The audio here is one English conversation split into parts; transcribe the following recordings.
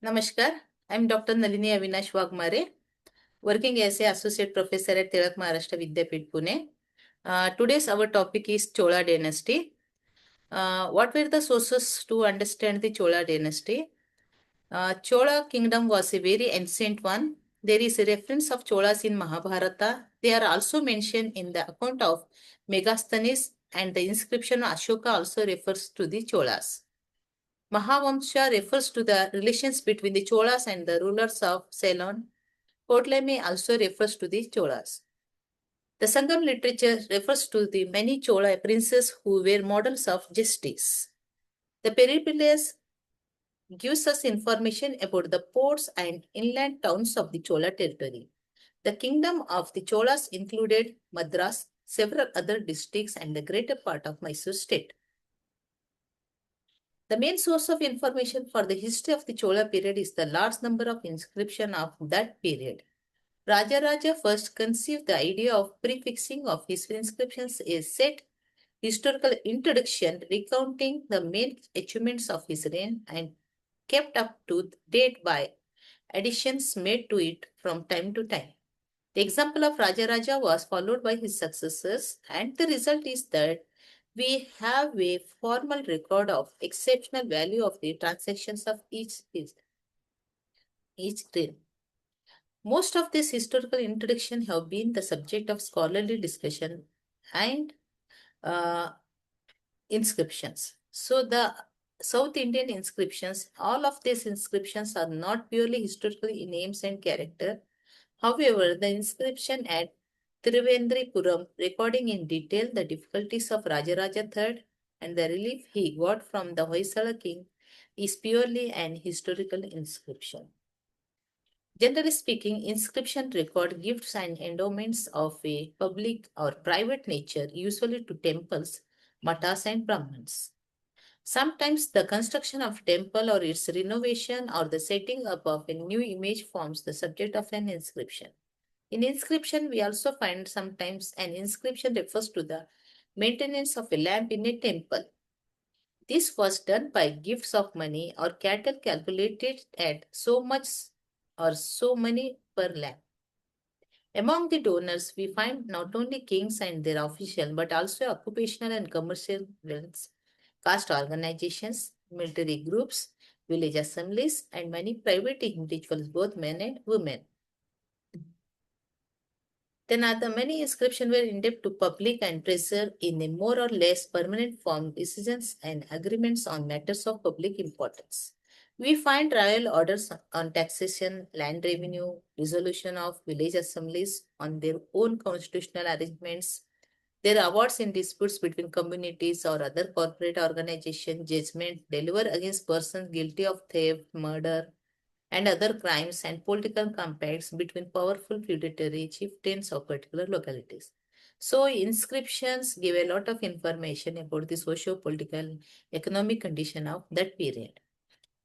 Namaskar. I'm Dr. Nalini Avinash Wagmare, working as an associate professor at Tilak Maharashtra Vidyapeeth, Pune. Today's our topic is Chola Dynasty. What were the sources to understand the Chola Dynasty? Chola kingdom was a very ancient one. There is a reference of Cholas in Mahabharata. They are also mentioned in the account of Megasthenes, and the inscription of Ashoka also refers to the Cholas. Mahavamsha refers to the relations between the Cholas and the rulers of Ceylon. Ptolemy also refers to the Cholas. The Sangam literature refers to the many Chola princes who were models of justice. The Periphetes gives us information about the ports and inland towns of the Chola territory. The kingdom of the Cholas included Madras, several other districts, and the greater part of Mysore state. The main source of information for the history of the Chola period is the large number of inscriptions of that period. Rajaraja first conceived the idea of prefixing of his inscriptions a set historical introduction recounting the main achievements of his reign and kept up to date by additions made to it from time to time. The example of Rajaraja was followed by his successors, and the result is that we have a formal record of exceptional value of the transactions of each reign. Most of these historical introductions have been the subject of scholarly discussion and uh, inscriptions. So the South Indian inscriptions, all of these inscriptions are not purely historical in names and character. However, the inscription at Trivandripuram recording in detail the difficulties of Rajaraja III and the relief he got from the Hoysala king is purely an historical inscription. Generally speaking, inscription record gifts and endowments of a public or private nature, usually to temples, matas, and brahmins. Sometimes the construction of temple or its renovation or the setting up of a new image forms the subject of an inscription. In inscription, we also find sometimes an inscription refers to the maintenance of a lamp in a temple. This was done by gifts of money or cattle calculated at so much or so many per lamp. Among the donors, we find not only kings and their officials, but also occupational and commercial guilds, caste organizations, military groups, village assemblies, and many private individuals, both men and women. Then other many inscriptions were indebted to public and preserved in a more or less permanent form decisions and agreements on matters of public importance. We find royal orders on taxation, land revenue, dissolution of village assemblies on their own constitutional arrangements, their awards in disputes between communities or other corporate organizations, judgment delivered against persons guilty of theft, murder, and other crimes and political compacts between powerful feudatory chieftains of particular localities. So inscriptions give a lot of information about the socio-political economic condition of that period.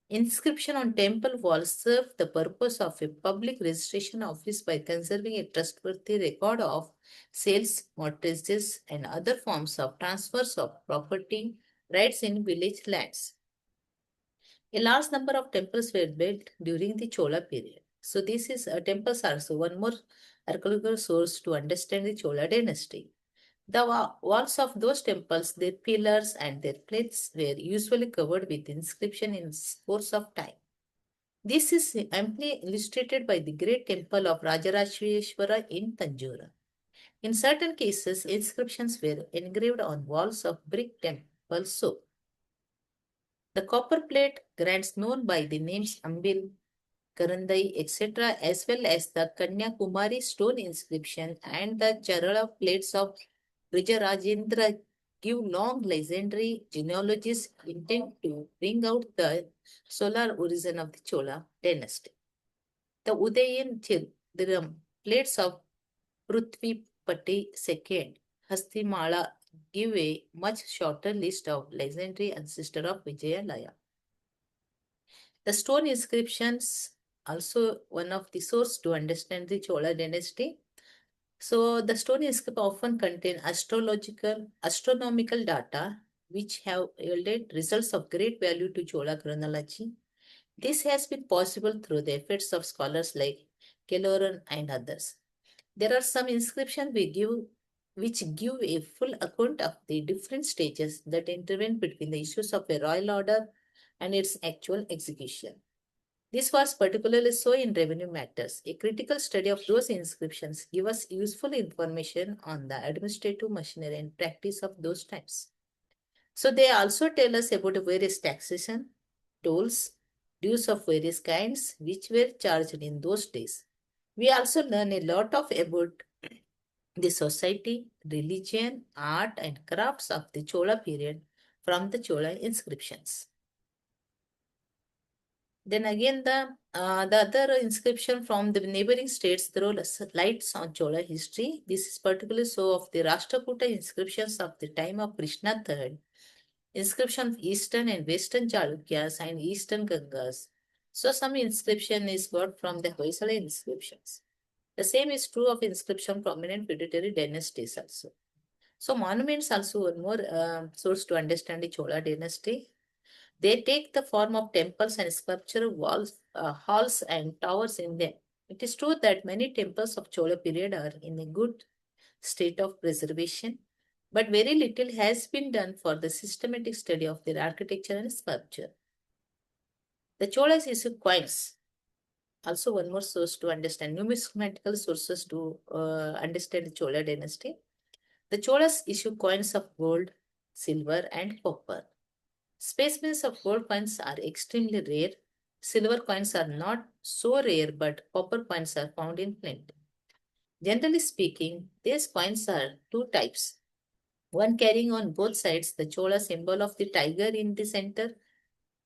Inscription on temple walls serve the purpose of a public registration office by conserving a trustworthy record of sales, mortgages, and other forms of transfers of property rights in village lands. A large number of temples were built during the Chola period. So this is temples are so one more archaeological source to understand the Chola dynasty. The walls of those temples, their pillars and their plates were usually covered with inscription in course of time. This is amply illustrated by the great temple of Rajarashveshwara in Tanjore. In certain cases, inscriptions were engraved on walls of brick temples. So, the copper plate grants known by the names Ambil, Karandai, etc., as well as the Kanyakumari stone inscription and the Charala plates of Vijayrajendra give long legendary genealogies intent to bring out the solar origin of the Chola dynasty. The Udayan Childiram plates of Prithvipati II Hastimala give a much shorter list of legendary ancestor of Vijayalaya. The stone inscriptions also one of the source to understand the Chola dynasty. So the stone inscriptions often contain astronomical data which have yielded results of great value to Chola chronology. This has been possible through the efforts of scholars like Kelloran and others. There are some inscriptions which give a full account of the different stages that intervene between the issues of a royal order and its actual execution. This was particularly so in revenue matters. A critical study of those inscriptions gives us useful information on the administrative machinery and practice of those times. So they also tell us about various taxation, tolls, dues of various kinds which were charged in those days. We also learn a lot of about the society, religion, art, and crafts of the Chola period from the Chola inscriptions. Then again, the other inscription from the neighboring states throw lights on Chola history. This is particularly so of the Rashtrakuta inscriptions of the time of Krishna III, inscription of Eastern and Western Chalukyas and Eastern Gangas. So some inscription is got from the Hoysala inscriptions. The same is true of inscription prominent feudatory dynasties also. So monuments also one more source to understand the Chola dynasty. They take the form of temples and sculptural walls, halls and towers in them. It is true that many temples of Chola period are in a good state of preservation, but very little has been done for the systematic study of their architecture and sculpture. The Cholas issued coins, also one more source to understand numismatical sources to understand the Chola dynasty. The Cholas issue coins of gold, silver, and copper. Specimens of gold coins are extremely rare. Silver coins are not so rare, but copper coins are found in plenty. Generally speaking, these coins are two types. One carrying on both sides the Chola symbol of the tiger in the center,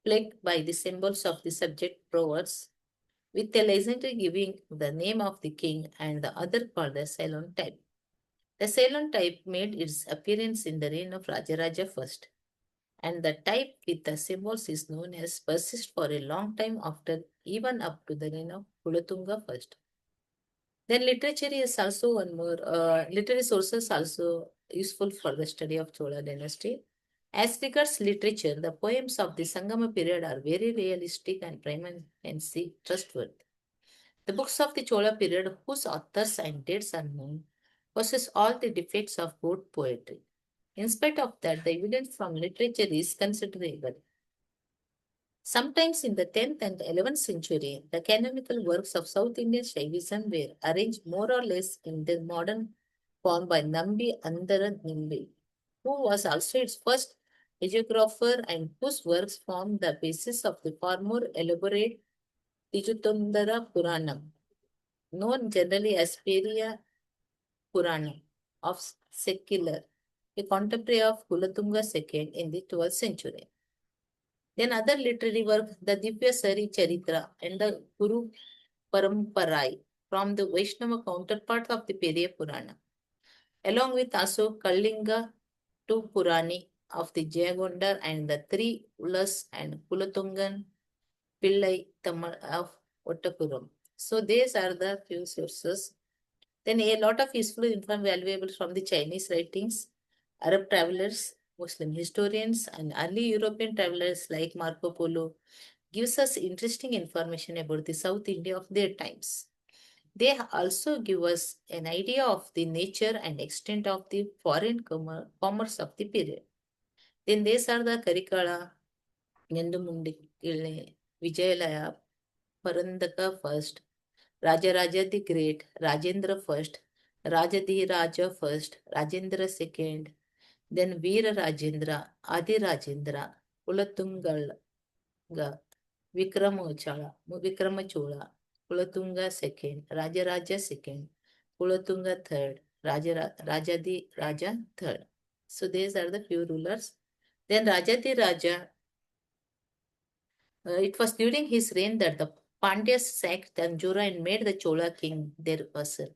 flanked by the symbols of the subject proverbs, with a legend giving the name of the king and the other called the Ceylon type. The Ceylon type made its appearance in the reign of Rajaraja I, and the type with the symbols is known as persist for a long time after even up to the reign of Kulotunga I. Then literature is also one more, literary sources also useful for the study of Chola dynasty. As regards literature, the poems of the Sangama period are very realistic and primacy trustworthy. The books of the Chola period, whose authors and dates are known, possess all the defects of good poetry. In spite of that, the evidence from literature is considerable. Sometimes in the 10th and 11th century, the canonical works of South Indian Shaivism were arranged more or less in the modern form by Nambi Andara Nimbi, who was also its first hagiographer and whose works formed the basis of the far more elaborate Tijutundara Puranam, known generally as Periya Puranam of Secular, a contemporary of Kulatunga II in the 12th century. Then other literary work, the Divya Sari Charitra and the Guru Paramparai from the Vaishnava counterpart of the Periya Purana, along with also Kalinga two Purani of the Jayagondar and the three Ulas and Kulatungan Pillai Tamil of Ottapuram. So these are the few sources. Then a lot of useful information valuable from the Chinese writings, Arab travelers, Muslim historians, and early European travelers like Marco Polo gives us interesting information about the South India of their times. They also give us an idea of the nature and extent of the foreign commerce of the period. Then these are the Karikala, Nendumundi, Vijayalaya, Parandaka first, Rajaraja the Great, Rajendra first, Rajadhi first, Rajendra second, then Veera Rajendra, Adi Rajendra, Ulatunga, Vikramachola, Kulatunga second, Rajaraja second, Kulatunga third, Rajadi Raja third. So these are the few rulers. Then Rajadi Raja, it was during his reign that the Pandyas sacked Tanjore and made the Chola king their vassal.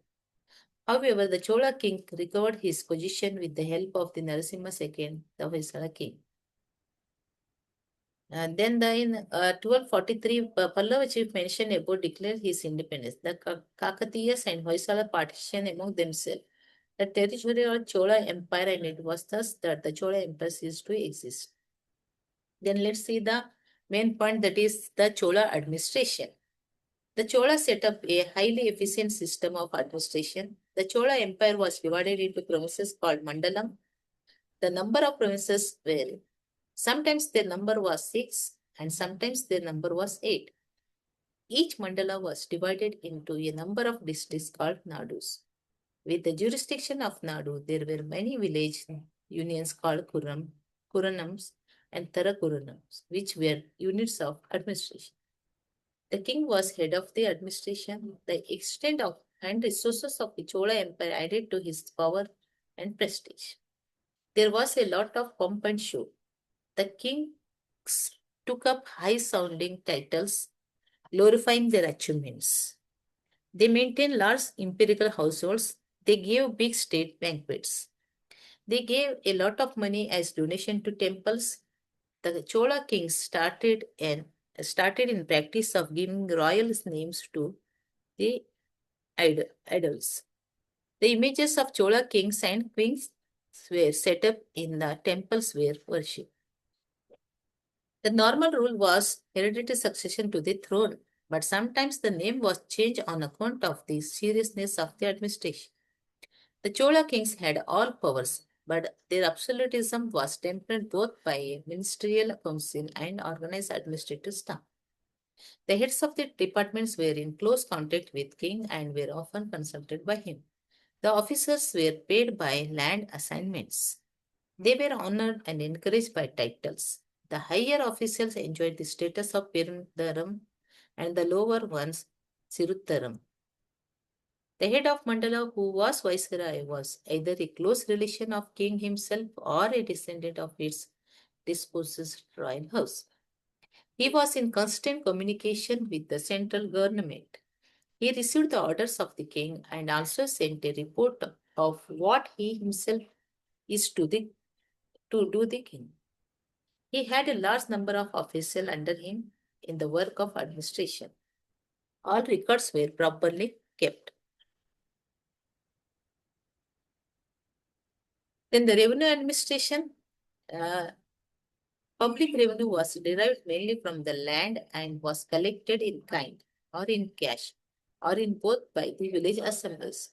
However, the Chola king recovered his position with the help of the Narasimha II, the Hoysala king. In 1243, Pallava chief mentioned about declared his independence. The Kakatiyas and Hoysala partitioned among themselves the territory of Chola Empire, and it was thus that the Chola Empire ceased to exist. Then let's see the main point, that is the Chola administration. The Chola set up a highly efficient system of administration. The Chola Empire was divided into provinces called Mandalam. The number of provinces vary. Sometimes their number was six and sometimes their number was eight. Each mandala was divided into a number of districts called nadus. With the jurisdiction of Nadu, there were many village unions called Kuranams, and Tarakuranams, which were units of administration. The king was head of the administration. The extent of and resources of the Chola Empire added to his power and prestige. There was a lot of pomp and show. The kings took up high sounding titles, glorifying their achievements. They maintained large imperial households. They gave big state banquets. They gave a lot of money as donation to temples. The Chola kings started in practice of giving royal names to the idols. The images of Chola kings and queens were set up in the temples where worship. The normal rule was hereditary succession to the throne, but sometimes the name was changed on account of the seriousness of the administration. The Chola kings had all powers, but their absolutism was tempered both by a ministerial council and organized administrative staff. The heads of the departments were in close contact with king and were often consulted by him. The officers were paid by land assignments. They were honored and encouraged by titles. The higher officials enjoyed the status of Perandaram and the lower ones Siruttaram. The head of Mandala, who was Viceroy, was either a close relation of king himself or a descendant of its dispossessed royal house. He was in constant communication with the central government. He received the orders of the king and also sent a report of what he himself is to do the king. He had a large number of officials under him in the work of administration. All records were properly kept. Then the revenue administration, uh, public revenue was derived mainly from the land and was collected in kind or in cash or in both by the village assemblies.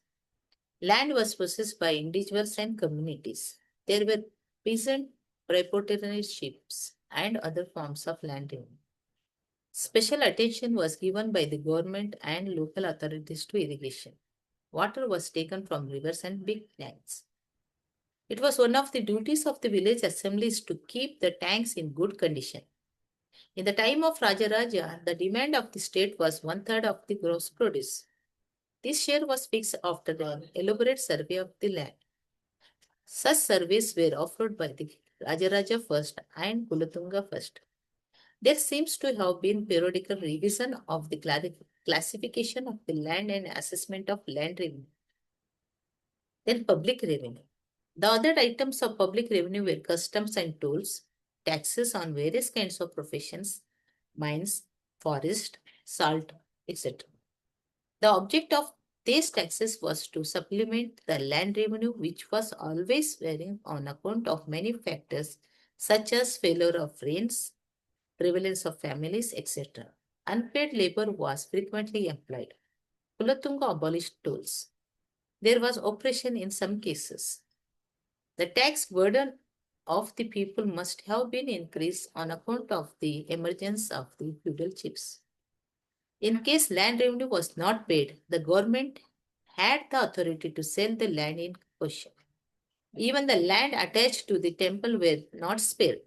Land was possessed by individuals and communities. There were peasant proprietorships and other forms of land revenue. Special attention was given by the government and local authorities to irrigation. Water was taken from rivers and big tanks. It was one of the duties of the village assemblies to keep the tanks in good condition. In the time of Rajaraja, the demand of the state was one third of the gross produce. This share was fixed after an elaborate survey of the land. Such surveys were offered by the Rajaraja first and Kulatunga first. There seems to have been periodical revision of the classification of the land and assessment of land revenue. Then public revenue. The other items of public revenue were customs and tolls, taxes on various kinds of professions, mines, forest, salt, etc. The object of these taxes was to supplement the land revenue, which was always varying on account of many factors such as failure of rains, prevalence of families, etc. Unpaid labor was frequently employed. Kulatunga abolished tolls. There was oppression in some cases. The tax burden of the people must have been increased on account of the emergence of the feudal chiefs. In case land revenue was not paid, the government had the authority to sell the land in question. Even the land attached to the temple were not spared.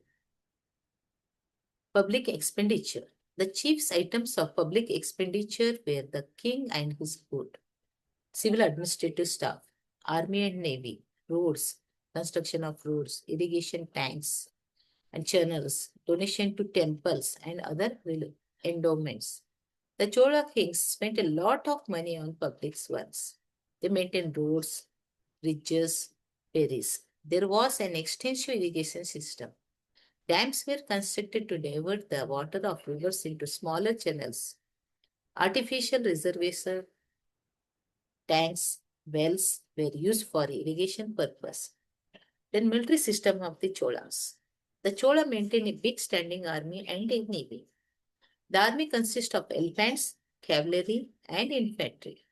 Public expenditure. The chief items of public expenditure were the king and his court, civil administrative staff, army and navy, roads, construction of roads, irrigation tanks and channels, donation to temples and other endowments. The Chola kings spent a lot of money on public works. They maintained roads, bridges, ferries. There was an extensive irrigation system. Dams were constructed to divert the water of rivers into smaller channels. Artificial reservoirs, tanks, wells were used for irrigation purpose. Then military system of the Cholas. The Chola maintained a big standing army and a navy. The army consists of elephants, cavalry, and infantry.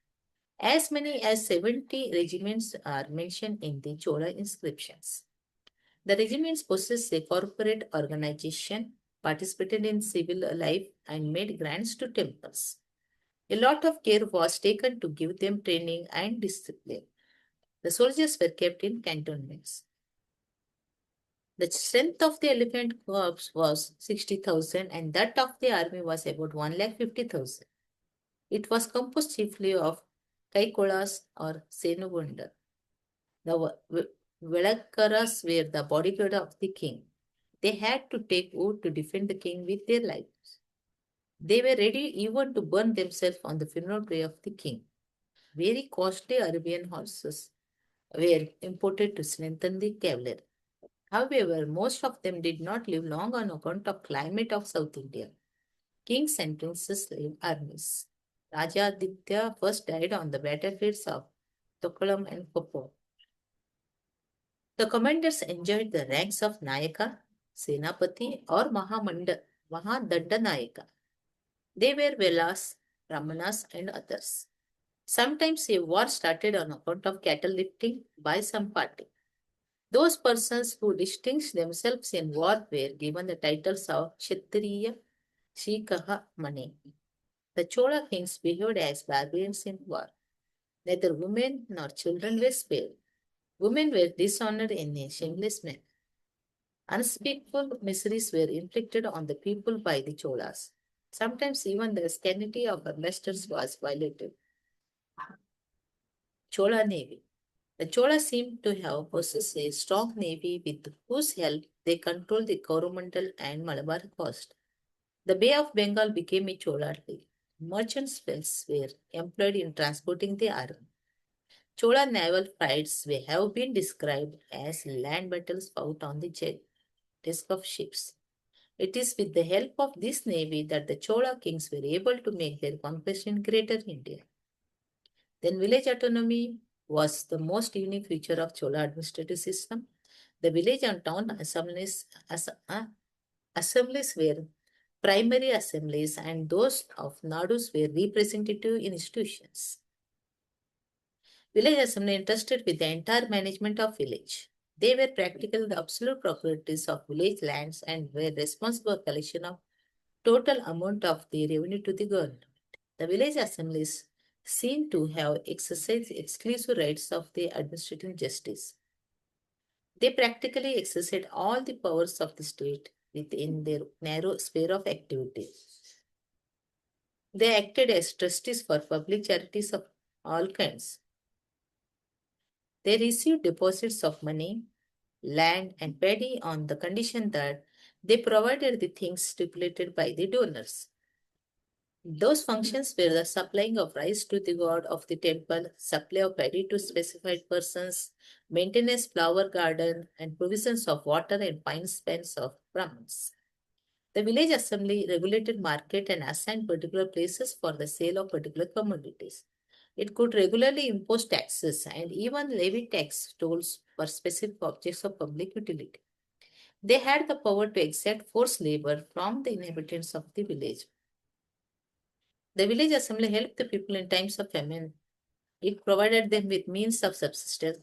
As many as 70 regiments are mentioned in the Chola inscriptions. The regiments possessed a corporate organization, participated in civil life, and made grants to temples. A lot of care was taken to give them training and discipline. The soldiers were kept in cantonments. The strength of the elephant corps was 60,000 and that of the army was about 150,000. It was composed chiefly of Kaikolas or Senugunda. The Velakaras were the bodyguard of the king. They had to take oath to defend the king with their lives. They were ready even to burn themselves on the funeral day of the king. Very costly Arabian horses were imported to strengthen the cavalry. However, most of them did not live long on account of climate of South India. Kings and princes led armies. Raja Aditya first died on the battlefields of Tokolam and Kopo. The commanders enjoyed the ranks of Nayaka, Senapati, or Mahadanda They were Velas, Brahmanas, and others. Sometimes a war started on account of cattle lifting by some party. Those persons who distinguished themselves in war were given the titles of Kshatriya, Shikaha, Mani. The Chola kings behaved as barbarians in war. Neither women nor children were spared. Women were dishonored in a shameless manner. Unspeakable miseries were inflicted on the people by the Cholas. Sometimes even the sanity of our masters was violated. Chola Navy. The Cholas seem to have possessed a strong navy with whose help they controlled the Coromandel and Malabar coast. The Bay of Bengal became a Chola trade. Merchant vessels were employed in transporting the army. Chola naval fights have been described as land battles fought on the jet deck of ships. It is with the help of this navy that the Chola kings were able to make their conquest in Greater India. Then village autonomy was the most unique feature of Chola administrative system. The village and town assemblies were primary assemblies and those of Nadus were representative institutions. Village assembly entrusted with the entire management of village. They were practically the absolute proprietaries of village lands and were responsible for collection of total amount of the revenue to the government. The village assemblies seem to have exercised exclusive rights of the administrative justice. They practically exercised all the powers of the state within their narrow sphere of activity. They acted as trustees for public charities of all kinds. They received deposits of money, land, and paddy on the condition that they provided the things stipulated by the donors. Those functions were the supplying of rice to the god of the temple, supply of paddy to specified persons, maintenance flower garden, and provisions of water and fine spends of Brahmins. The village assembly regulated market and assigned particular places for the sale of particular commodities. It could regularly impose taxes and even levy tax tolls for specific objects of public utility. They had the power to exact forced labor from the inhabitants of the village. The village assembly helped the people in times of famine. It provided them with means of subsistence.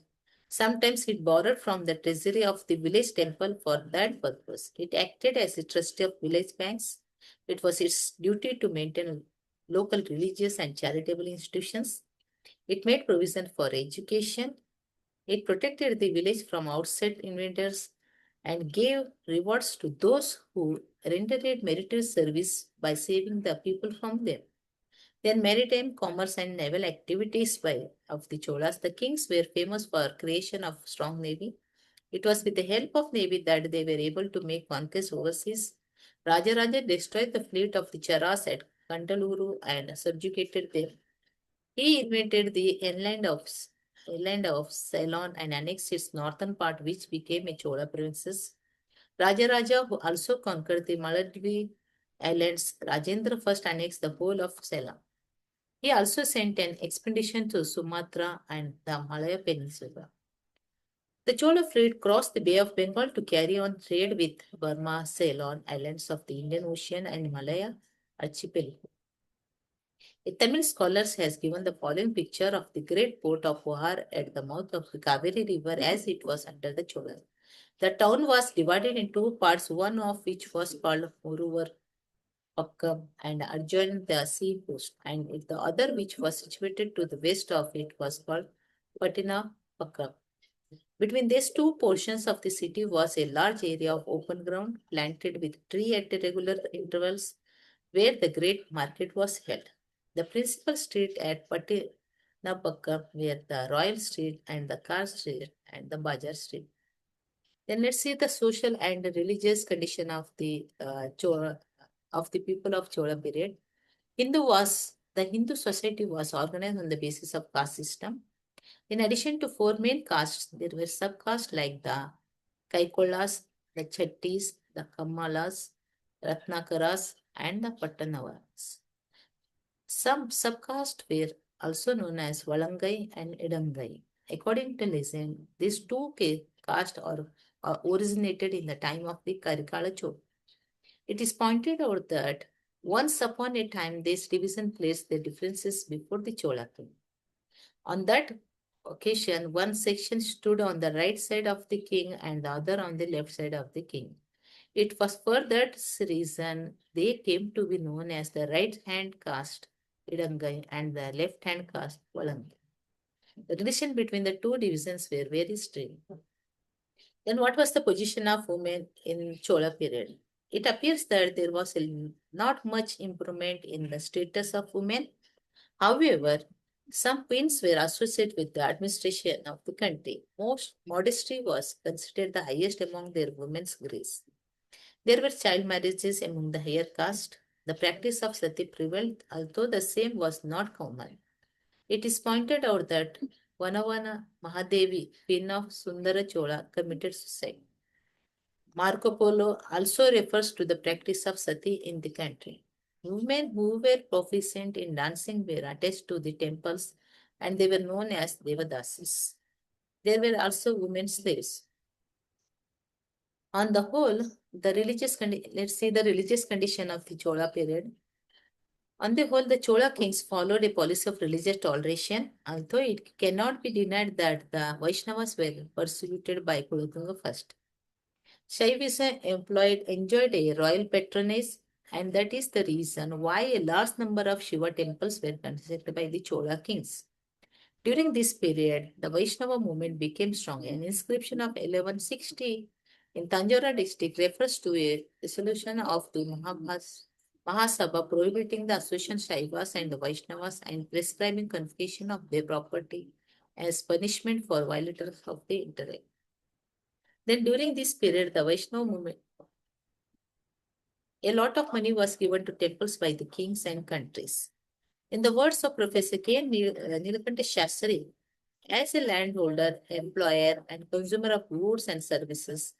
Sometimes it borrowed from the treasury of the village temple for that purpose. It acted as a trustee of village banks. It was its duty to maintain local religious and charitable institutions. It made provision for education. It protected the village from outside invaders and gave rewards to those who rendered meritorious service by saving the people from them. Their maritime commerce and naval activities of the Cholas, the kings were famous for creation of strong navy. It was with the help of navy that they were able to make conquests overseas. Rajaraja destroyed the fleet of the Charas at Kandaluru and subjugated them. He invented the inland of Ceylon and annexed its northern part, which became a Chola provinces. Rajaraja, who also conquered the Maladvi islands, Rajendra first annexed the whole of Ceylon. He also sent an expedition to Sumatra and the Malaya Peninsula. The Chola fleet crossed the Bay of Bengal to carry on trade with Burma, Ceylon, islands of the Indian Ocean, and Malaya archipelago. A Tamil scholar has given the following picture of the great port of Ohar at the mouth of the Kaveri River as it was under the Cholas. The town was divided in two parts, one of which was called Muruvar Pakkam and adjoined the sea coast, and the other, which was situated to the west of it, was called Patina Pakkam. Between these two portions of the city was a large area of open ground planted with tree at regular intervals where the great market was held. The principal street at Patinapakkam were the Royal Street and the Car Street and the Bajar Street. Then let's see the social and religious condition of the people of Chola period. The Hindu society was organized on the basis of caste system. In addition to four main castes, there were subcastes like the Kaikolas, the Chettis, the Kamalas, Ratnakaras, and the Pattanavas. Some subcastes were also known as Valangai and Idangai. According to legend, these two castes originated in the time of the Karikala Chola. It is pointed out that once upon a time, this division placed the differences before the Chola king. On that occasion, one section stood on the right side of the king and the other on the left side of the king. It was for that reason they came to be known as the right hand caste Idangai and the left hand caste Valangai. The relation between the two divisions were very strained. Then what was the position of women in Chola period? It appears that there was not much improvement in the status of women. However, some queens were associated with the administration of the country. Most modesty was considered the highest among their women's grace. There were child marriages among the higher caste. The practice of sati prevailed, although the same was not common. It is pointed out that Vanavana Mahadevi, queen of Sundara Chola, committed suicide. Marco Polo also refers to the practice of sati in the country. Women who were proficient in dancing were attached to the temples and they were known as Devadasis. There were also women slaves. On the whole, let's see the religious condition of the Chola period. On the whole, the Chola kings followed a policy of religious toleration, although it cannot be denied that the Vaishnavas were persecuted by Kulothunga first. Shaivism enjoyed a royal patronage, and that is the reason why a large number of Shiva temples were constructed by the Chola kings. During this period, the Vaishnava movement became strong. An inscription of 1160 in Tanjore district refers to a resolution of the Mahasabha prohibiting the association Shaivas and the Vaishnavas and prescribing confiscation of their property as punishment for violators of the interdict. Then during this period, the Vaishnava movement, a lot of money was given to temples by the kings and countries. In the words of Professor K. Nilakanta Shastri, as a landholder, employer, and consumer of goods and services,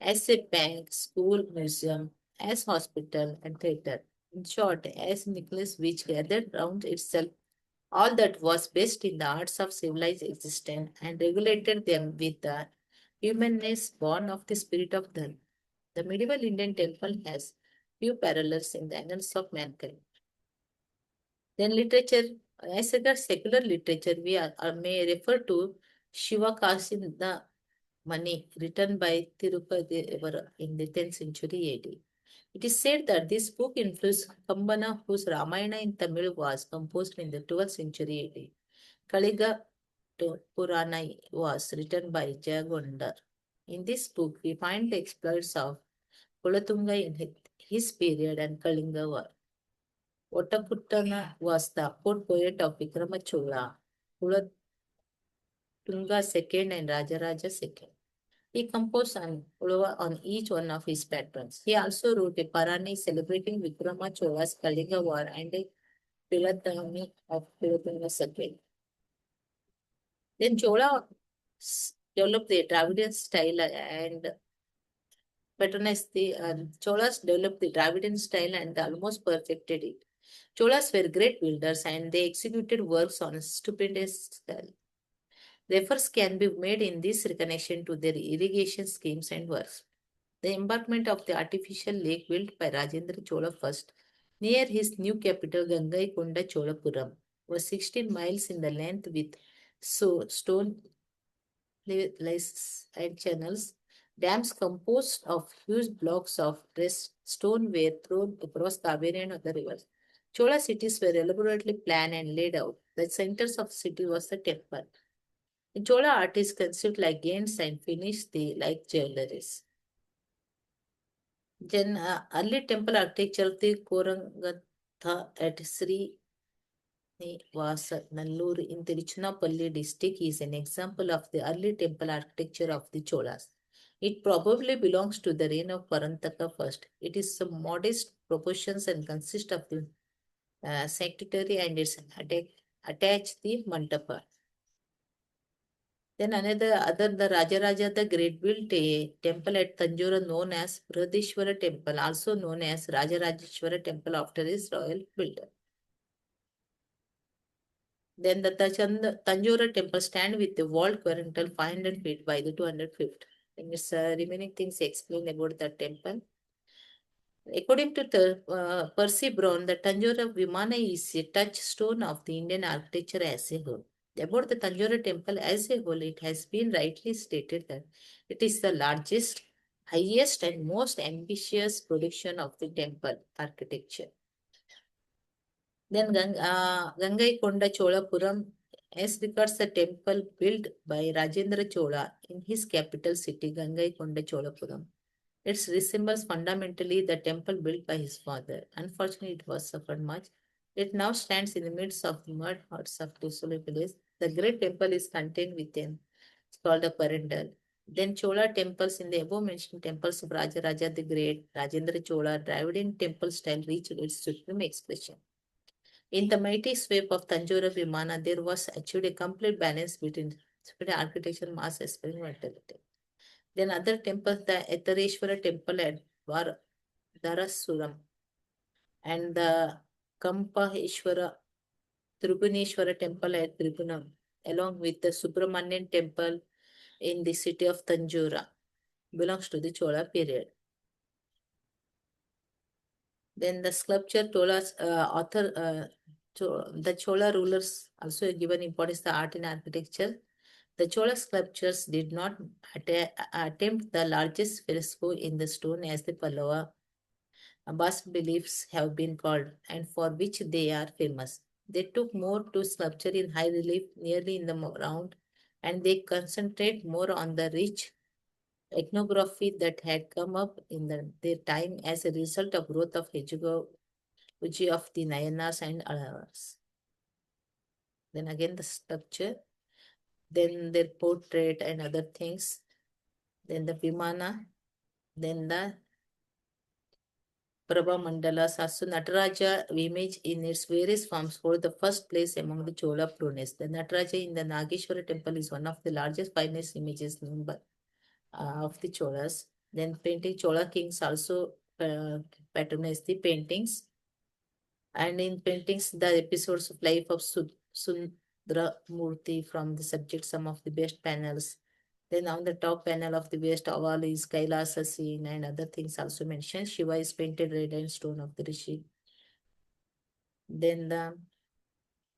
as a bank, school, museum, as hospital and theatre, in short, as Nicholas which gathered round itself all that was best in the arts of civilized existence and regulated them with the humanness born of the spirit of Dharma. The medieval Indian temple has few parallels in the annals of mankind. Then literature, as regards secular literature, may refer to Shiva the Mani, written by Tirupati in the 10th century AD. It is said that this book influenced Kambana, whose Ramayana in Tamil was composed in the 12th century AD. Kaliga Purana was written by Jayagondar. In this book, we find the exploits of Kulatunga in his period and Kalinga War. Otakuttana was the court poet of Vikramachola, Kulatunga II and Rajaraja II. He composed an ulava on each one of his patrons. He also wrote a Parani celebrating Vikramachola's Kalinga War and a Pilatami of Kulatunga II. Then developed the Dravidian style and patronized Cholas developed the Dravidian style and almost perfected it. Cholas were great builders and they executed works on a stupendous scale. Refers can be made in this connection to their irrigation schemes and works. The embankment of the artificial lake built by Rajendra Chola first near his new capital Gangaikonda Cholapuram was 16 miles in the length with stone laces and channels. Dams composed of huge blocks of dressed stone were thrown across Kaveri and other rivers. Chola cities were elaborately planned and laid out. The centers of the city was the temple. The Chola artists conceived like gains and finished the like jewelries. Then early temple architecture of the Korangatha at Sri Nivasa Nallur in Tiruchinappalli district is an example of the early temple architecture of the Cholas. It probably belongs to the reign of Parantaka first. It is of modest proportions and consists of the sanctuary and its attached the mandapa. Then other the Rajaraja the Great built a temple at Tanjore known as Bradishwara Temple, also known as Rajarajeshwara Temple after his royal builder. Then the Tanjore temple stand with the walled quadrangle 500 feet by the 200 feet. And its remaining things explain about the temple. According to Percy Brown, the Tanjore Vimana is a touchstone of the Indian architecture as a whole. About the Tanjore temple as a whole, it has been rightly stated that it is the largest, highest, and most ambitious production of the temple architecture. Then Gangaikonda Cholapuram, as regards the temple built by Rajendra Chola in his capital city, Gangaikonda Cholapuram. It resembles fundamentally the temple built by his father. Unfortunately, it was suffered much. It now stands in the midst of the mud huts of desolate village. The great temple is contained within. It's called a Parandal. Then Chola temples in the above mentioned temples of Raja the Great, Rajendra Chola, Dravidian temple style reached its supreme expression. In the mighty sweep of Tanjore Vimana, there was achieved a complete balance between architecture, mass, experimentality. Then other temples, the Ethareshwara temple at Dharasuram and the Kampaheshwara Tribuneshwara temple at Tribunam, along with the Subramanian temple in the city of Tanjora, belongs to the Chola period. Then the sculpture Chola's the Chola rulers also given importance to art and architecture. The Chola sculptures did not attempt the largest fresco in the stone as the Pallava bust beliefs have been called, and for which they are famous. They took more to sculpture in high relief nearly in the round, and they concentrate more on the rich ethnography that had come up in their time as a result of growth of Uji of the Nayanas and Alavas. Then again the sculpture, then their portrait and other things, then the Vimana, then the Prabha Mandalas. Also, Nataraja image in its various forms hold the first place among the Chola prunes. The Nataraja in the Nageshwara temple is one of the largest finest images known by, of the Cholas. Then painting Chola kings also patronize the paintings. And in paintings, the episodes of life of Sundra Murti from the subject, some of the best panels. Then on the top panel of the West Oval is Kailasa scene and other things also mentioned. Shiva is painted red and stone of the Rishi. Then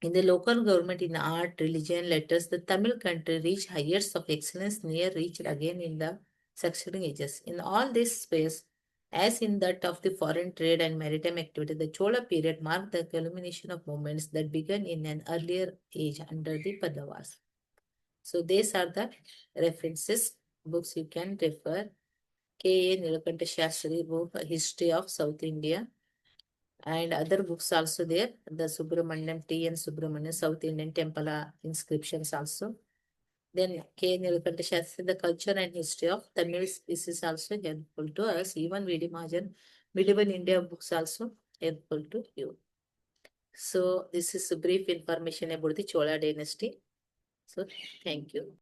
in the local government, in art, religion, letters, the Tamil country reached heights of excellence near reached again in the succeeding ages. In all this space, as in that of the foreign trade and maritime activity, the Chola period marked the culmination of movements that began in an earlier age under the Pandavas. So these are the references, books you can refer. K.A. Nilakanta Shastri book, History of South India, and other books also there. The Subramaniam, T. N. Subramaniam, South Indian Temple inscriptions also. Then K. Nilakanta Shastri, the culture and history of Tamil. This is also helpful to us. Even V.D. Mahajan, medieval India books also helpful to you. So this is a brief information about the Chola dynasty. So thank you.